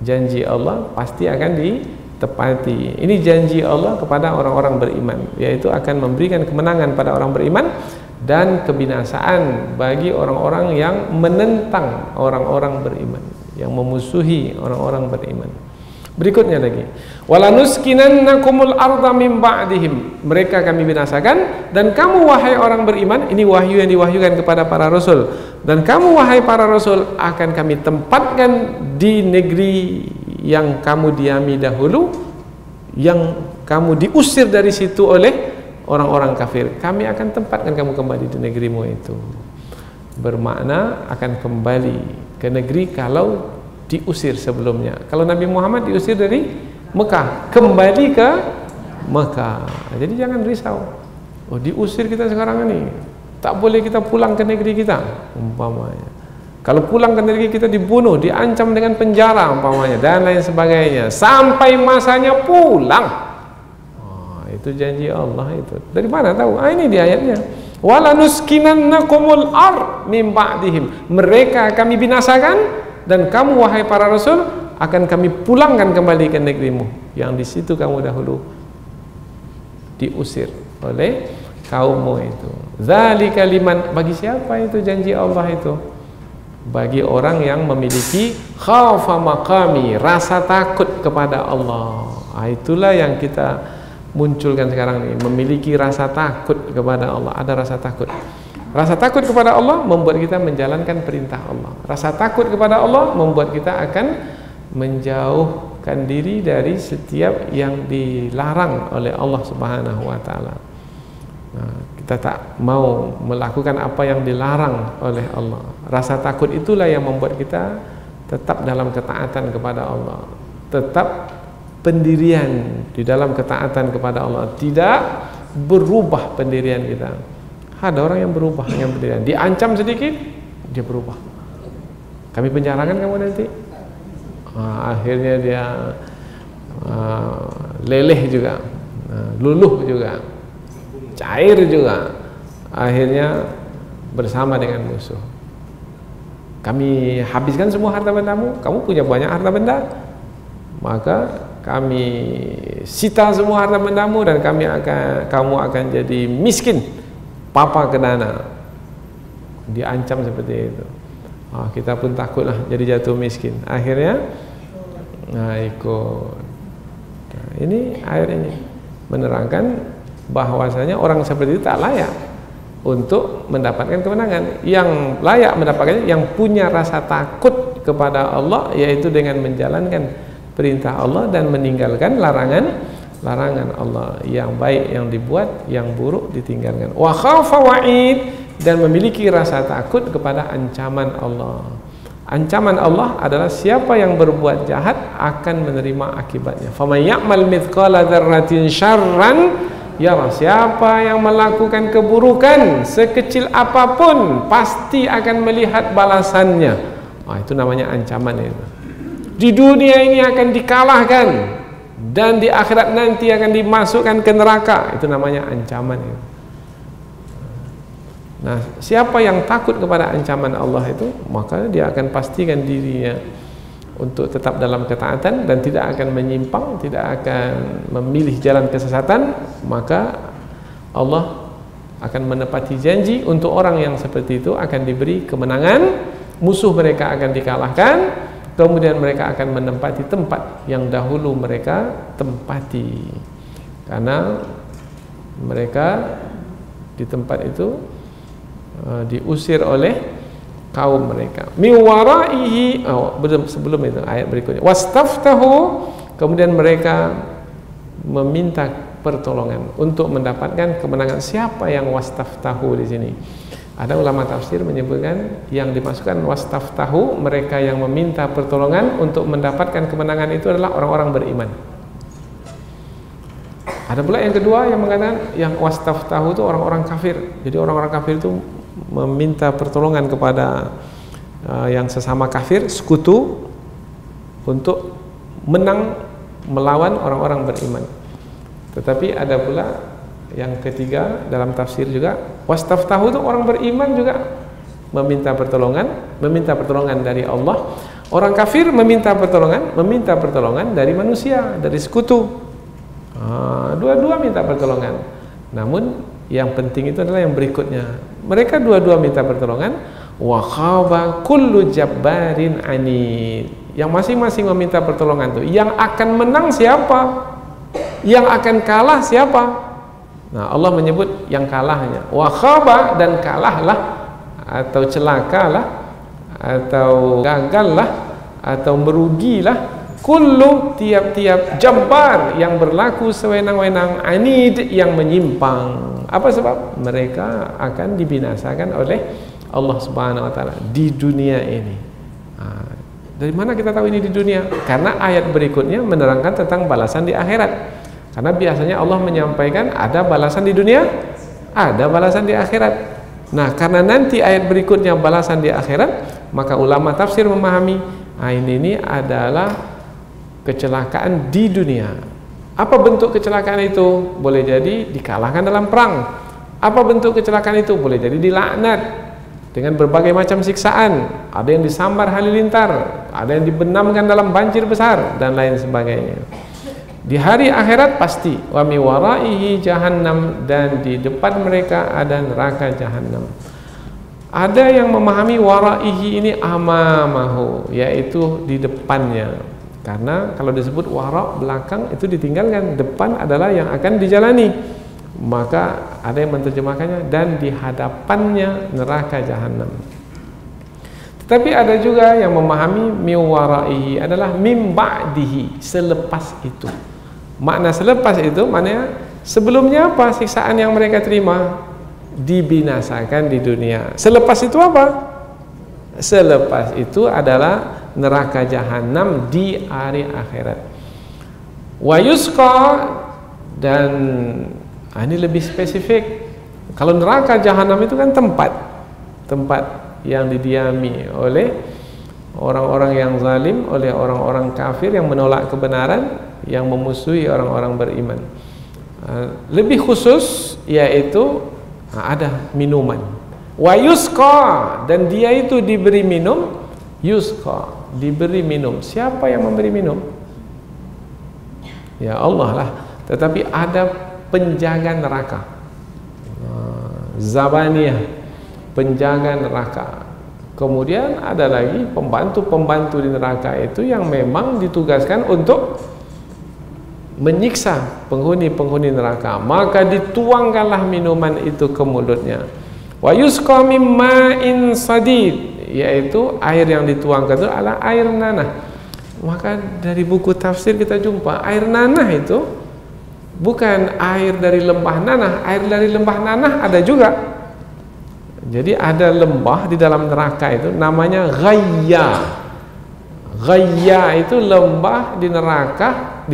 janji Allah pasti akan ditepati. Ini janji Allah kepada orang-orang beriman, yaitu akan memberikan kemenangan pada orang beriman dan kebinasaan bagi orang-orang yang menentang orang-orang beriman, yang memusuhi orang-orang beriman. Berikutnya lagi, walanuskinannakumul arda min ba'dihim, mereka kami binasakan, dan kamu wahai orang beriman, ini wahyu yang diwahyukan kepada para rasul, dan kamu wahai para rasul akan kami tempatkan di negeri yang kamu diami dahulu, yang kamu diusir dari situ oleh orang-orang kafir. Kami akan tempatkan kamu kembali di negerimu itu. Bermakna akan kembali ke negeri kalau diusir sebelumnya. Kalau Nabi Muhammad diusir dari Mekah, kembali ke Mekah. Jadi jangan risau. Oh, diusir kita sekarang ini, tak boleh kita pulang ke negeri kita, umpamanya. Kalau pulang ke negeri kita dibunuh, diancam dengan penjara, umpamanya, dan lain sebagainya, sampai masanya pulang. Oh, itu janji Allah itu. Dari mana tahu? Ini di ayatnya. Walanuskinannakumul ar min ba'dihim, mereka kami binasakan, dan kamu wahai para rasul akan kami pulangkan kembali ke negerimu yang di situ kamu dahulu diusir oleh kaummu itu. Dzalika liman, bagi siapa itu janji Allah itu? Bagi orang yang memiliki khafa maqami, rasa takut kepada Allah. Itulah yang kita munculkan sekarang ini, memiliki rasa takut kepada Allah. Ada rasa takut. Rasa takut kepada Allah membuat kita menjalankan perintah Allah. Rasa takut kepada Allah membuat kita akan menjauhkan diri dari setiap yang dilarang oleh Allah Subhanahu wa taala. Nah, kita tak mau melakukan apa yang dilarang oleh Allah. Rasa takut itulah yang membuat kita tetap dalam ketaatan kepada Allah, tetap pendirian di dalam ketaatan kepada Allah, tidak berubah pendirian kita. Ada orang yang berubah dengan pendirian, diancam sedikit dia berubah. Kami penjarakan kamu nanti. Akhirnya dia leleh juga, luluh juga, cair juga, akhirnya bersama dengan musuh. Kami habiskan semua harta bendamu, kamu punya banyak harta benda, maka kami sita semua harta bendamu dan kamu akan jadi miskin, papa ke dana. Diancam seperti itu. Kita pun takutlah jadi jatuh miskin. Akhirnya ikut. Nah, ini ayat ini. menerangkan bahwasanya orang seperti itu tak layak untuk mendapatkan kemenangan. Yang layak mendapatkannya yang punya rasa takut kepada Allah, yaitu dengan menjalankan perintah Allah dan meninggalkan larangan Allah. Yang baik yang dibuat, yang buruk ditinggalkan. Wa khafa wa'id, dan memiliki rasa takut kepada ancaman Allah. Ancaman Allah adalah siapa yang berbuat jahat akan menerima akibatnya. Faman ya'mal mithqala dzarratin syarran yara, siapa yang melakukan keburukan sekecil apapun pasti akan melihat balasannya. Itu namanya ancaman itu. Di dunia ini akan dikalahkan dan di akhirat nanti akan dimasukkan ke neraka. Itu namanya ancaman itu. Nah, siapa yang takut kepada ancaman Allah itu, maka dia akan pastikan dirinya untuk tetap dalam ketaatan dan tidak akan menyimpang, tidak akan memilih jalan kesesatan. Maka Allah akan menepati janji untuk orang yang seperti itu akan diberi kemenangan, musuh mereka akan dikalahkan, kemudian mereka akan menempati tempat yang dahulu mereka tempati, karena mereka di tempat itu diusir oleh kaum mereka. Min waraihi, sebelum itu ayat berikutnya, wastaftahu, kemudian mereka meminta pertolongan untuk mendapatkan kemenangan. Siapa yang wastaftahu di sini? Ada ulama tafsir menyebutkan yang dimasukkan wastaftahu, mereka yang meminta pertolongan untuk mendapatkan kemenangan itu adalah orang-orang beriman. Ada pula yang kedua yang mengatakan yang wastaftahu itu orang-orang kafir. Jadi orang-orang kafir itu meminta pertolongan kepada yang sesama kafir, sekutu, untuk menang melawan orang-orang beriman. Tetapi ada pula yang ketiga dalam tafsir juga, wastaftahu itu orang beriman juga meminta pertolongan dari Allah. Orang kafir meminta pertolongan dari manusia, dari sekutu. Dua-dua minta pertolongan. Namun yang penting itu adalah yang berikutnya. Mereka dua-dua minta pertolongan. Wa khaba kullu jabbarin anid. Yang masing-masing meminta pertolongan itu, yang akan menang siapa? Yang akan kalah siapa? Nah, Allah menyebut yang kalahnya. Wa khaba, dan kalahlah atau celakalah atau gagallah atau merugilah kullu, tiap-tiap jabbar yang berlaku sewenang-wenang, anid, yang menyimpang. Apa sebab? Mereka akan dibinasakan oleh Allah Subhanahu wa taala di dunia ini. Dari mana kita tahu ini di dunia? Karena ayat berikutnya menerangkan tentang balasan di akhirat. Karena biasanya Allah menyampaikan ada balasan di dunia, ada balasan di akhirat. Nah, karena nanti ayat berikutnya balasan di akhirat, maka ulama tafsir memahami ini adalah kecelakaan di dunia. Apa bentuk kecelakaan itu? Boleh jadi dikalahkan dalam perang. Apa bentuk kecelakaan itu? Boleh jadi dilaknat dengan berbagai macam siksaan. Ada yang disambar halilintar, ada yang dibenamkan dalam banjir besar, dan lain sebagainya. Di hari akhirat pasti wa mi waraihi jahannam, dan di depan mereka ada neraka jahannam. Ada yang memahami waraihi ini amamahu, yaitu di depannya. Karena kalau disebut wara, belakang, itu ditinggalkan, depan adalah yang akan dijalani. Maka ada yang menerjemahkannya dan di hadapannya neraka jahanam. Tetapi ada juga yang memahami mi waraihi adalah mim ba'dihi, selepas itu. Makna selepas itu maknanya sebelumnya apa siksaan yang mereka terima? Dibinasakan di dunia. Selepas itu apa? Selepas itu adalah neraka jahanam di hari akhirat. Wa yusqa, dan ini lebih spesifik. Kalau neraka jahanam itu kan tempat yang didiami oleh orang-orang yang zalim, oleh orang-orang kafir yang menolak kebenaran, yang memusuhi orang-orang beriman. Lebih khusus yaitu ada minuman. Wa yusqa, dan dia itu diberi minum. Yusqa, diberi minum. Siapa yang memberi minum? Ya Allah lah. Tetapi ada penjaga neraka, zabaniyah, penjaga neraka. Kemudian ada lagi pembantu-pembantu di neraka itu yang memang ditugaskan untuk menyiksa penghuni-penghuni neraka, maka dituangkanlah minuman itu ke mulutnya. Wa yusqa min ma'in sadid, yaitu air yang dituangkan itu adalah air nanah. Maka dari buku tafsir kita jumpa air nanah itu bukan air dari lembah nanah. Air dari lembah nanah ada juga. Jadi ada lembah di dalam neraka itu namanya Ghayya. Ghayya itu lembah di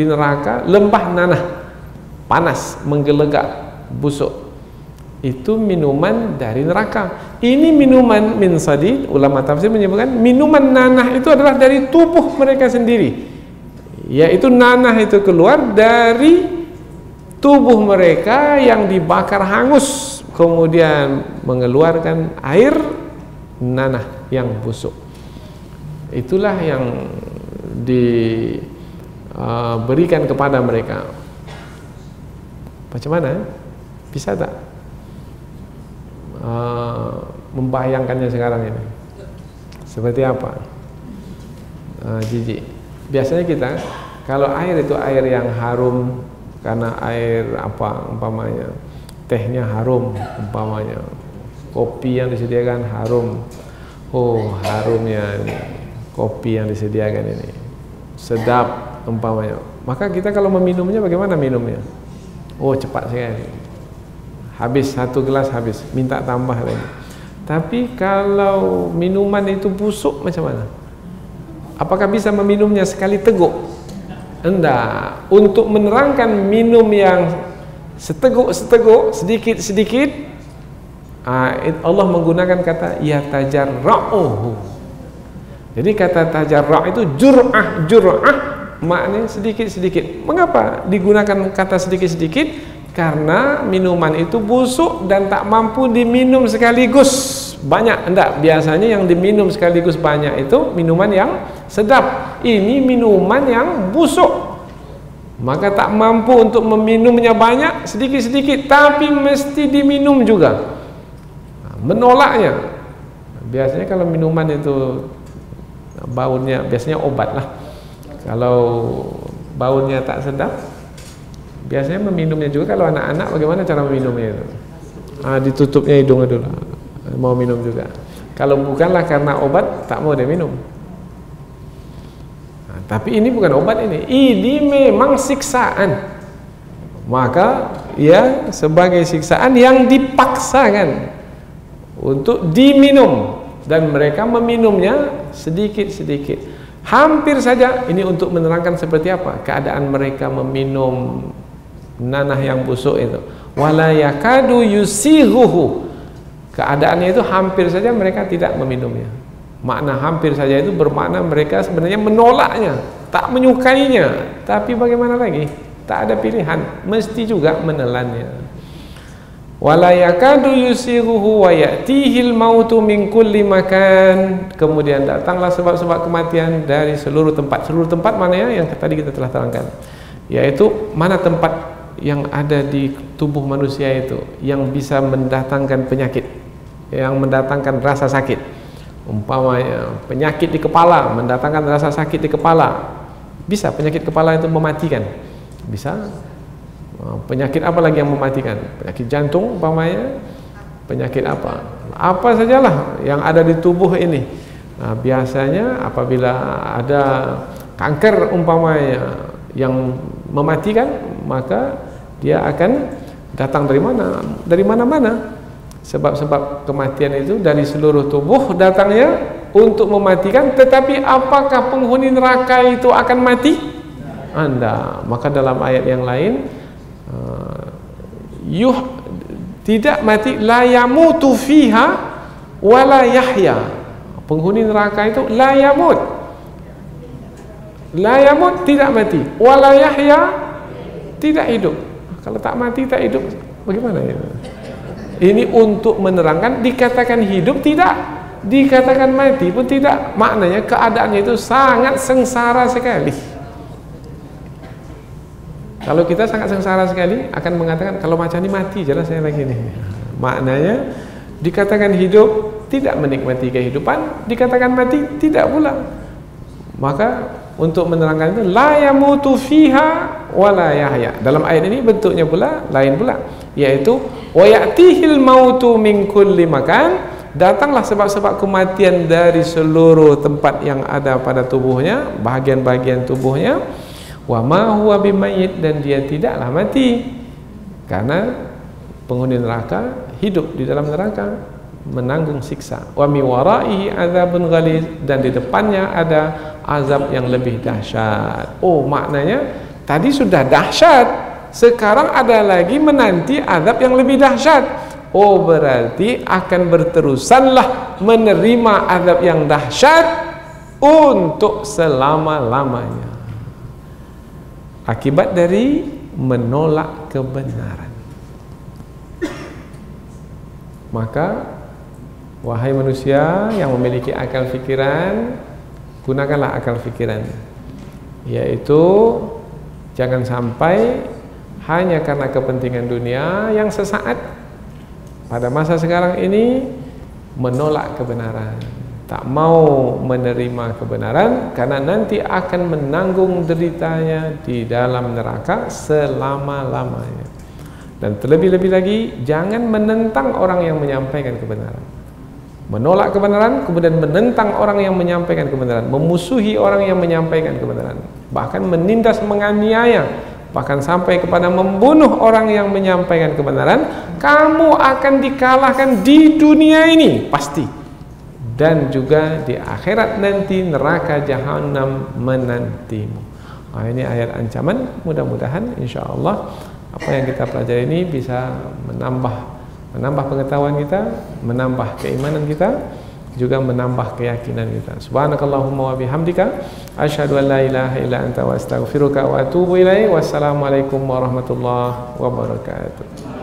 neraka lembah nanah, panas, menggelegak, busuk. Itu minuman dari neraka. Ini minuman min sadid, ulama tafsir menyebutkan minuman nanah itu adalah dari tubuh mereka sendiri. Yaitu nanah itu keluar dari tubuh mereka yang dibakar hangus, kemudian mengeluarkan air nanah yang busuk. Itulah yang diberikan kepada mereka. Macam mana? Bisa tak membayangkannya sekarang ini? Seperti apa? Jijik. Biasanya kita kalau air itu air yang harum, karena air apa umpamanya, tehnya harum umpamanya, kopi yang disediakan harum, oh harumnya ini kopi yang disediakan ini sedap umpamanya, maka kita kalau meminumnya bagaimana minumnya? Oh cepat sekali, habis satu gelas habis, minta tambah lagi. Tapi kalau minuman itu busuk macam mana? Apakah bisa meminumnya sekali teguk? Enggak. Untuk menerangkan minum yang seteguk-seteguk, sedikit-sedikit, Allah menggunakan kata yatajarra'uhu. Jadi kata tajarra' itu jur'ah maknanya sedikit-sedikit. Mengapa digunakan kata sedikit-sedikit? Karena minuman itu busuk dan tak mampu diminum sekaligus banyak. Enggak, biasanya yang diminum sekaligus banyak itu minuman yang sedap. Ini minuman yang busuk, maka tak mampu untuk meminumnya banyak, sedikit-sedikit, tapi mesti diminum juga. Menolaknya. Biasanya kalau minuman itu baunya, biasanya obat lah. Kalau baunya tak sedap, biasanya meminumnya juga. Kalau anak-anak bagaimana cara meminumnya itu? Ditutupnya hidungnya dulu, mau minum juga. Kalau bukanlah karena obat, tak mau dia minum. Tapi ini bukan obat, ini memang siksaan. Maka ya sebagai siksaan yang dipaksakan untuk diminum, dan mereka meminumnya sedikit-sedikit. Hampir saja ini untuk menerangkan seperti apa keadaan mereka meminum nanah yang busuk itu. Wala yakadu yusighuhu. Keadaannya itu hampir saja mereka tidak meminumnya. Makna hampir saja itu bermakna mereka sebenarnya menolaknya, tak menyukainya. Tapi bagaimana lagi? Tak ada pilihan, mesti juga menelannya. Wala yakadu yusighuhu wa ya'tihil mautu min kulli makan. Kemudian datanglah sebab-sebab kematian dari seluruh tempat. Seluruh tempat mana ya? Yang tadi kita telah terangkan, yaitu mana tempat yang ada di tubuh manusia itu yang bisa mendatangkan penyakit, yang mendatangkan rasa sakit. Umpamanya penyakit di kepala, mendatangkan rasa sakit di kepala. Bisa penyakit kepala itu mematikan, bisa. Penyakit apa lagi yang mematikan? Penyakit jantung umpamanya, penyakit apa sajalah yang ada di tubuh ini. Biasanya apabila ada kanker umpamanya yang mematikan, maka dia akan datang dari mana? Dari mana-mana. Sebab-sebab kematian itu dari seluruh tubuh datangnya untuk mematikan. Tetapi apakah penghuni neraka itu akan mati? Anda. Maka dalam ayat yang lain, tidak mati, la yamutu fiha wa la yahya. Penghuni neraka itu la yamut, tidak mati, wa la yahya, tidak hidup. Kalau tak mati tak hidup, bagaimana ya? Ini untuk menerangkan, dikatakan hidup tidak, dikatakan mati pun tidak. Maknanya keadaannya itu sangat sengsara sekali. Kalau kita sangat sengsara sekali, akan mengatakan kalau macam ini mati jelas saya lagi nih. Maknanya dikatakan hidup, tidak menikmati kehidupan, dikatakan mati, tidak pula. Maka untuk menerangkan itu, la yamutu fiha wala yahya. Dalam ayat ini bentuknya pula lain pula, yaitu wa ya'tihil mautu min kulli makan, datanglah sebab-sebab kematian dari seluruh tempat yang ada pada tubuhnya, bahagian-bahagian tubuhnya. Wa ma huwa bimayyit, dan dia tidaklah mati, karena penghuni neraka hidup di dalam neraka menanggung siksa. Wa mi waraihi adzabun ghalidz, dan di depannya ada azab yang lebih dahsyat. Oh, maknanya tadi sudah dahsyat, sekarang ada lagi menanti azab yang lebih dahsyat. Oh, berarti akan berterusanlah menerima azab yang dahsyat untuk selama-lamanya, akibat dari menolak kebenaran. Maka wahai manusia yang memiliki akal fikiran, gunakanlah akal fikiran, yaitu jangan sampai hanya karena kepentingan dunia yang sesaat pada masa sekarang ini menolak kebenaran, tak mau menerima kebenaran, karena nanti akan menanggung deritanya di dalam neraka selama-lamanya. Dan terlebih-lebih lagi, jangan menentang orang yang menyampaikan kebenaran, menolak kebenaran, kemudian menentang orang yang menyampaikan kebenaran, memusuhi orang yang menyampaikan kebenaran, bahkan menindas, menganiaya, bahkan sampai kepada membunuh orang yang menyampaikan kebenaran. Kamu akan dikalahkan di dunia ini pasti, dan juga di akhirat nanti neraka jahanam menantimu. Ini ayat ancaman. Mudah-mudahan insyaallah apa yang kita pelajari ini bisa menambah pengetahuan kita, menambah keimanan kita, juga menambah keyakinan kita. Subhanakallahumma wa bihamdika asyhadu an la ilaha illa anta wa astaghfiruka wa atubu ilaik. Wassalamualaikum warahmatullahi wabarakatuh.